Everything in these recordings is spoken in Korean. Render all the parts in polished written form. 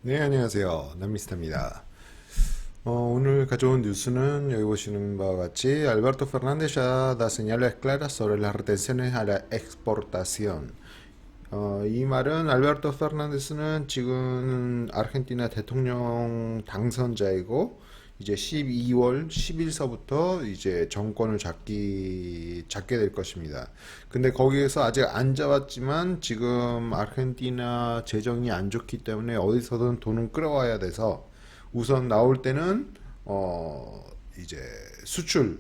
네, 안녕하세요. 남미스터입니다. 오늘 가져온 뉴스는 여기 보시는 바와 같이 Alberto Fernández ya da señales claras sobre las retenciones a la exportación. 이 말은 알베르토 페르난데스는 지금 아르헨티나 대통령 당선자이고 이제 12월 10일서부터 이제 정권을 잡게 될 것입니다. 근데 거기에서 아직 안 잡았지만 지금 아르헨티나 재정이 안 좋기 때문에 어디서든 돈을 끌어와야 돼서 우선 나올 때는 이제 수출,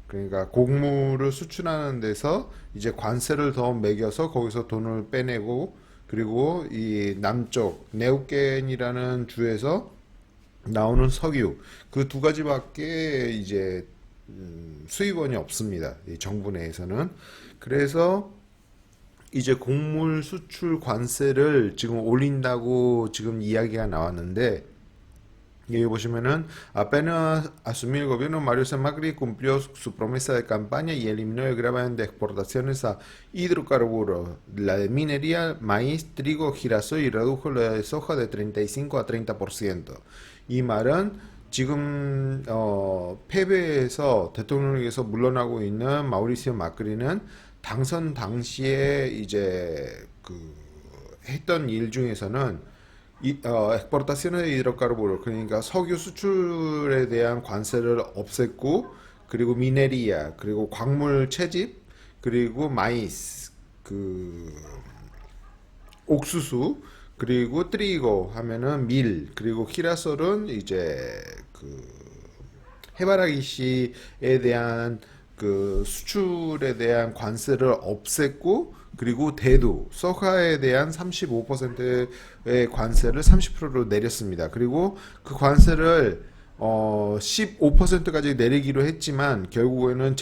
그러니까 곡물을 수출하는 데서 이제 관세를 더 매겨서 거기서 돈을 빼내고, 그리고 이 남쪽 네우켄이라는 주에서 나오는 석유, 그 두 가지밖에 이제 수입원이 없습니다. 이 정부 내에서는. 그래서 이제 곡물 수출 관세를 지금 올린다고 지금 이야기가 나왔는데, y 보시면은 apenas asumió el gobierno, Mario Macri cumplió su promesa de campaña y eliminó el gravamen de exportaciones a hidrocarburos, la de minería, maíz, trigo, girasol y redujo la de soja de 35 a 30%. 이 말은 지금 패배해서 대통령에서 물러나고 있는 마우리시오 마크리는 당선 당시에 이제 그 했던 일 중에서는 exportaciones de hidrocarburos, 그러니까 석유 수출에 대한 관세를 없앴고, 그리고 미네리아, 그리고 광물 채집, 그리고 마이스, 그 옥수수, 그리고 트리고 하면은 밀, 그리고 키라솔은 이제 그 해바라기 씨에 대한 그 수출에 대한 관세를 없앴고, 그리고 대두 소카에 대한 35%의 관세를 30%로 내렸습니다. 그리고 그 관세를 15%까지 내리기로 했지만 결국에는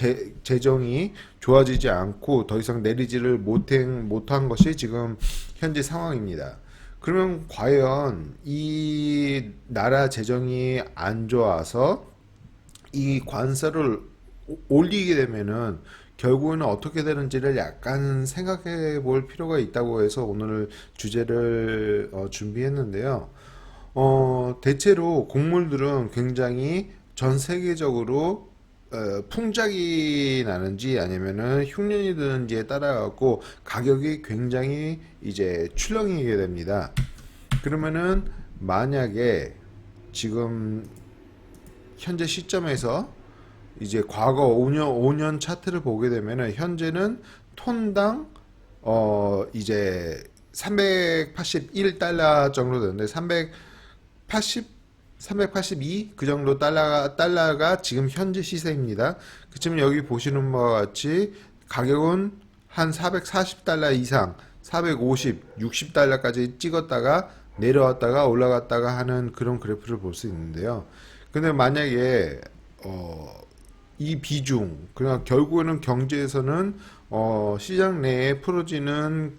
재정이 좋아지지 않고 더 이상 내리지를 못한 것이 지금 현재 상황입니다. 그러면 과연 이 나라 재정이 안 좋아서 이 관세를 올리게 되면은 결국에는 어떻게 되는지를 약간 생각해 볼 필요가 있다고 해서 오늘 주제를 준비했는데요. 대체로 곡물들은 굉장히 전 세계적으로 풍작이 나는지 아니면은 흉년이 드는지에 따라 갖고 가격이 굉장히 이제 출렁이게 됩니다. 그러면은 만약에 지금 현재 시점에서 이제 과거 5년 차트를 보게 되면은 현재는 톤당 이제 381달러 정도 되는데 380 382 그 정도 달러가 지금 현재 시세입니다. 그치만 여기 보시는 바와 같이 가격은 한 440달러 이상 450, 60달러까지 찍었다가 내려왔다가 올라갔다가 하는 그런 그래프를 볼 수 있는데요. 근데 만약에 이 비중, 그냥 결국에는 경제에서는 시장 내에 풀어지는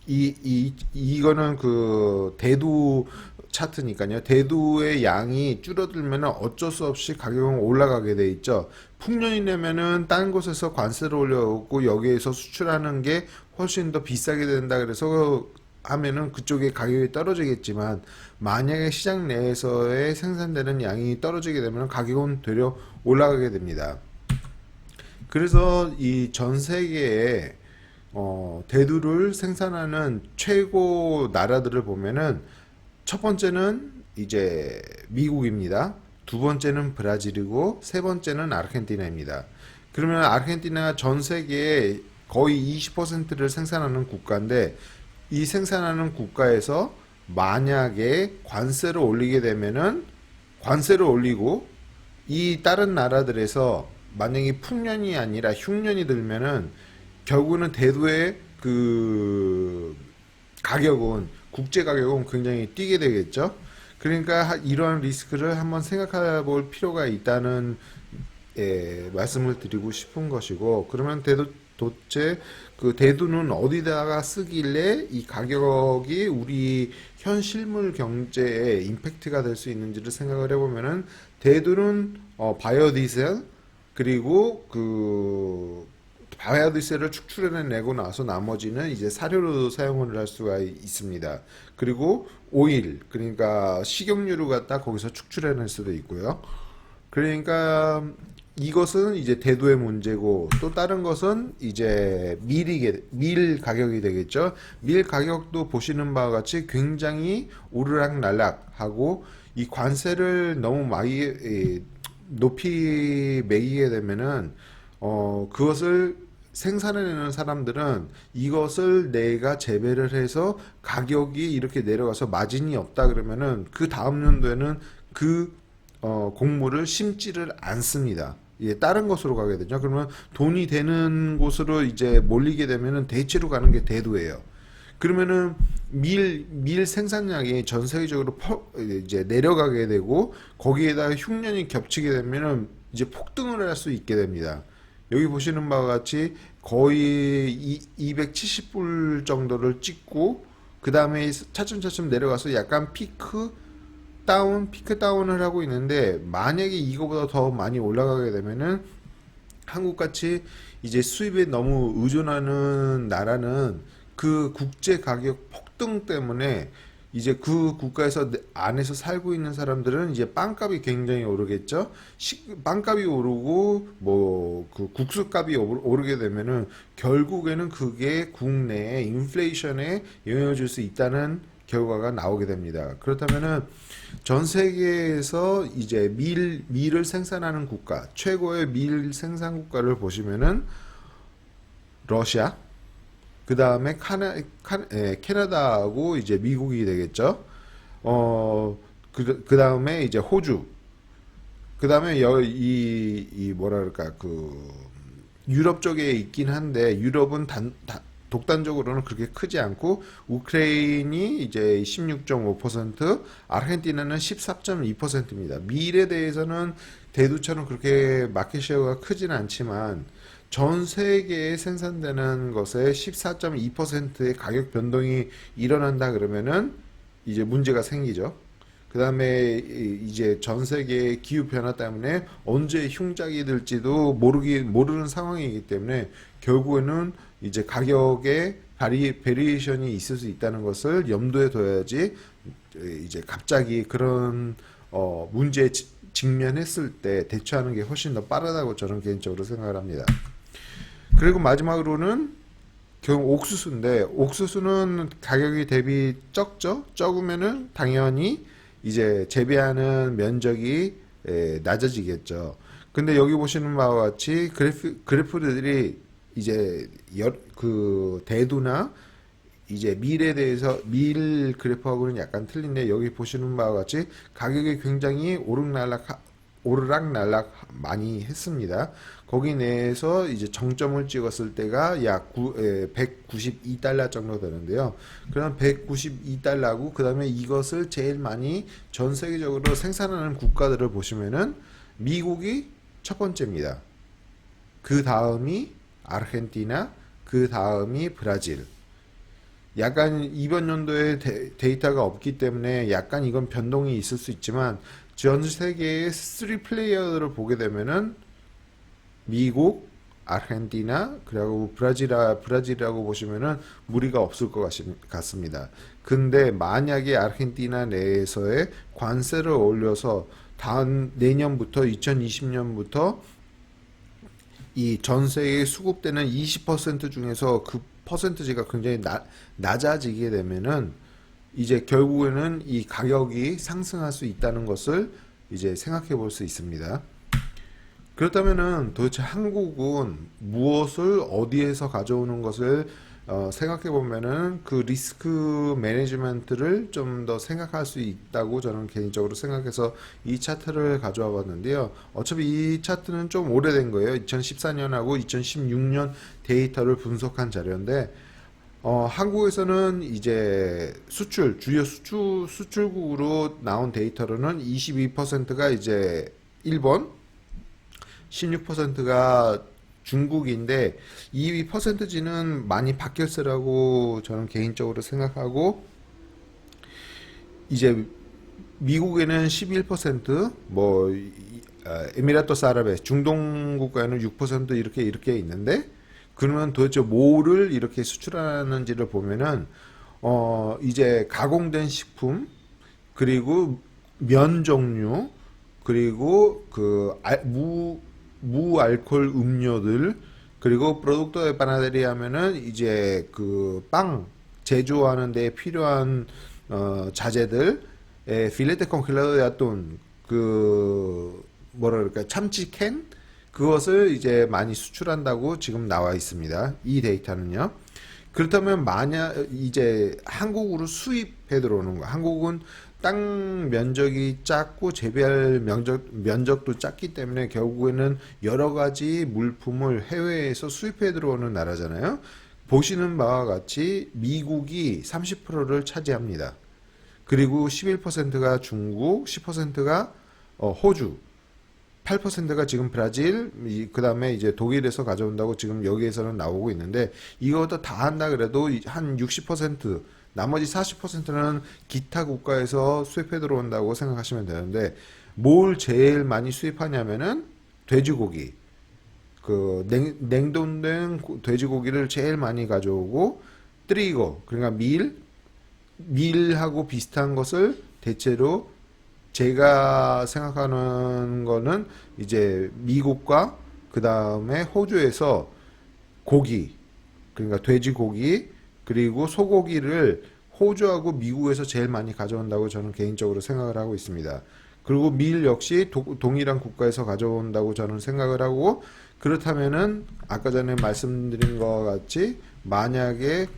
이거는 그 대두 차트니까요. 대두의 양이 줄어들면 어쩔 수 없이 가격은 올라가게 돼 있죠. 풍년이 되면은 딴 곳에서 관세를 올려오고 여기에서 수출하는 게 훨씬 더 비싸게 된다 그래서 하면은 그쪽에 가격이 떨어지겠지만 만약에 시장 내에서의 생산되는 양이 떨어지게 되면 가격은 되려 올라가게 됩니다. 그래서 이 전 세계에 대두를 생산하는 최고 나라들을 보면은 첫 번째는 이제 미국입니다. 두 번째는 브라질이고 세 번째는 아르헨티나입니다. 그러면 아르헨티나가 전 세계에 거의 20%를 생산하는 국가인데 이 생산하는 국가에서 만약에 관세를 올리게 되면은 관세를 올리고 이 다른 나라들에서 만약에 풍년이 아니라 흉년이 들면은 결국은 대두의 그 가격은 국제 가격은 굉장히 뛰게 되겠죠. 그러니까 이러한 리스크를 한번 생각해 볼 필요가 있다는 말씀을 드리고 싶은 것이고, 그러면 도대체 그 대두는 어디다가 쓰길래 이 가격이 우리 현 실물 경제에 임팩트가 될 수 있는지를 생각을 해보면은 대두는 바이오디젤, 그리고 그 바이오디셀을 축출해내고 나서 나머지는 이제 사료로 사용을 할 수가 있습니다. 그리고 오일, 그러니까 식용유를 갖다 거기서 축출해낼 수도 있고요. 그러니까 이것은 이제 대도의 문제고, 또 다른 것은 이제 밀 가격이 되겠죠. 밀 가격도 보시는 바와 같이 굉장히 오르락날락하고, 이 관세를 너무 많이 높이 매기게 되면은 그것을 생산해내는 사람들은 이것을 내가 재배를 해서 가격이 이렇게 내려가서 마진이 없다 그러면은 그 다음 연도에는 그 곡물을 심지를 않습니다. 예, 다른 것으로 가게 되죠. 그러면 돈이 되는 곳으로 이제 몰리게 되면은 대체로 가는 게 대도예요. 그러면은 밀 생산량이 전 세계적으로 이제 내려가게 되고, 거기에다가 흉년이 겹치게 되면은 이제 폭등을 할 수 있게 됩니다. 여기 보시는 바와 같이 거의 270불 정도를 찍고, 그 다음에 차츰차츰 내려가서 약간 피크 다운을 하고 있는데, 만약에 이거보다 더 많이 올라가게 되면은 한국같이 이제 수입에 너무 의존하는 나라는 그 국제 가격 폭등 때문에 이제 그 국가에서 안에서 살고 있는 사람들은 이제 빵값이 굉장히 오르겠죠. 빵값이 오르고 뭐 그 국수값이 오르게 되면은 결국에는 그게 국내에 인플레이션에 영향을 줄 수 있다는 결과가 나오게 됩니다. 그렇다면은 전 세계에서 이제 밀을 생산하는 국가, 최고의 밀 생산 국가를 보시면은 러시아, 그 다음에 캐나다하고 이제 미국이 되겠죠. 그 다음에 이제 호주, 그 다음에 이 뭐랄까, 유럽 쪽에 있긴 한데, 유럽은 독단적으로는 그렇게 크지 않고, 우크라이나이 이제 16.5%, 아르헨티나는 14.2%입니다. 밀에 대해서는 대두처럼 그렇게 마켓시어가 크진 않지만, 전 세계에 생산되는 것의 14.2%의 가격 변동이 일어난다 그러면은 이제 문제가 생기죠. 그 다음에 이제 전 세계의 기후 변화 때문에 언제 흉작이 될지도 모르는 상황이기 때문에 결국에는 이제 가격에 베리에이션이 있을 수 있다는 것을 염두에 둬야지, 이제 갑자기 그런 문제에 직면했을 때 대처하는 게 훨씬 더 빠르다고 저는 개인적으로 생각을 합니다. 그리고 마지막으로는 결국 옥수수인데, 옥수수는 가격이 대비 적죠. 적으면은 당연히 이제 재배하는 면적이 낮아지겠죠. 근데 여기 보시는 바와 같이 그래프들이 이제 그 대두나 이제 밀에 대해서 밀 그래프하고는 약간 틀린데, 여기 보시는 바와 같이 가격이 굉장히 오르락날락 많이 했습니다. 거기 내에서 이제 정점을 찍었을 때가 약 192달러 정도 되는데요. 그럼 192달러고, 그 다음에 이것을 제일 많이 전 세계적으로 생산하는 국가들을 보시면은 미국이 첫 번째입니다. 그 다음이 아르헨티나, 그 다음이 브라질. 약간 이번 연도에 데이터가 없기 때문에 약간 이건 변동이 있을 수 있지만, 전 세계의 3플레이어를 보게 되면은 미국, 아르헨티나, 그리고 브라질이라고 보시면은 무리가 없을 것 같습니다. 근데 만약에 아르헨티나 내에서의 관세를 올려서 다음 내년부터 2020년부터 이 전 세계에 수급되는 20% 중에서 그 퍼센트지가 굉장히 낮아지게 되면은 이제 결국에는 이 가격이 상승할 수 있다는 것을 이제 생각해 볼 수 있습니다. 그렇다면은 도대체 한국은 무엇을 어디에서 가져오는 것을 생각해 보면은 그 리스크 매니지먼트를 좀 더 생각할 수 있다고 저는 개인적으로 생각해서 이 차트를 가져와 봤는데요. 어차피 이 차트는 좀 오래된 거예요. 2014년하고 2016년 데이터를 분석한 자료인데, 한국에서는 이제 주요 수출국으로 나온 데이터로는 22%가 이제 일본, 16%가 중국인데, 이 퍼센트지는 많이 바뀌었으라고 저는 개인적으로 생각하고, 이제 미국에는 11%, 에미라토스 아랍에 중동 국가에는 6% 이렇게 있는데, 그러면 도대체 뭐를 이렇게 수출하는지를 보면은 이제 가공된 식품, 그리고 면 종류, 그리고 무알콜 음료들, 그리고 프로덕토 데 파나데리 하면은 이제 그 빵 제조하는 데 필요한 자재들, 필레테 congelado de atún, 그 뭐라 그럴까, 참치캔, 그것을 이제 많이 수출한다고 지금 나와 있습니다. 이 데이터는요. 그렇다면 만약 이제 한국으로 수입해 들어오는 거, 한국은 땅 면적이 작고 재배할 면적도 작기 때문에 결국에는 여러 가지 물품을 해외에서 수입해 들어오는 나라잖아요. 보시는 바와 같이 미국이 30%를 차지합니다. 그리고 11%가 중국, 10%가 호주, 8%가 지금 브라질, 그 다음에 이제 독일에서 가져온다고 지금 여기에서는 나오고 있는데, 이것도 다 한다 그래도 한 60%, 나머지 40%는 기타 국가에서 수입해 들어온다고 생각하시면 되는데, 뭘 제일 많이 수입하냐면은 돼지고기, 냉동된 돼지고기를 제일 많이 가져오고, 트리거, 그러니까 밀하고 비슷한 것을 대체로 제가 생각하는 거는 이제 미국과 그 다음에 호주에서 고기, 그러니까 돼지고기, 그리고 소고기를 호주하고 미국에서 제일 많이 가져온다고 저는 개인적으로 생각을 하고 있습니다. 그리고 밀 역시 동일한 국가에서 가져온다고 저는 생각을 하고, 그렇다면은 아까 전에 말씀드린 것 같이 만약에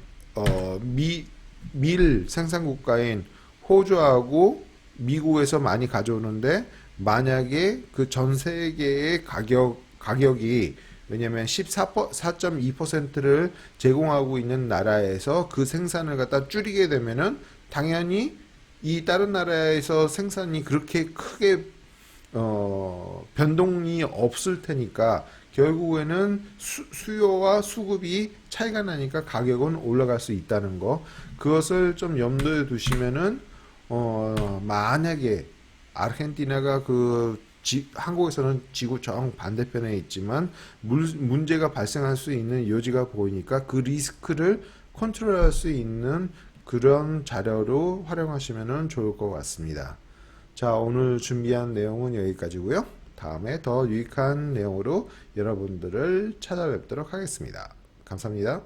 밀 생산 국가인 호주하고 미국에서 많이 가져오는데, 만약에 그 전 세계의 가격이, 왜냐면 14.2%를 제공하고 있는 나라에서 그 생산을 갖다 줄이게 되면은 당연히 이 다른 나라에서 생산이 그렇게 크게 변동이 없을 테니까 결국에는 수요와 수급이 차이가 나니까 가격은 올라갈 수 있다는 거, 그것을 좀 염두에 두시면은 만약에 아르헨티나가 한국에서는 지구 정 반대편에 있지만 문제가 발생할 수 있는 여지가 보이니까 그 리스크를 컨트롤할 수 있는 그런 자료로 활용하시면 좋을 것 같습니다. 자, 오늘 준비한 내용은 여기까지고요. 다음에 더 유익한 내용으로 여러분들을 찾아뵙도록 하겠습니다. 감사합니다.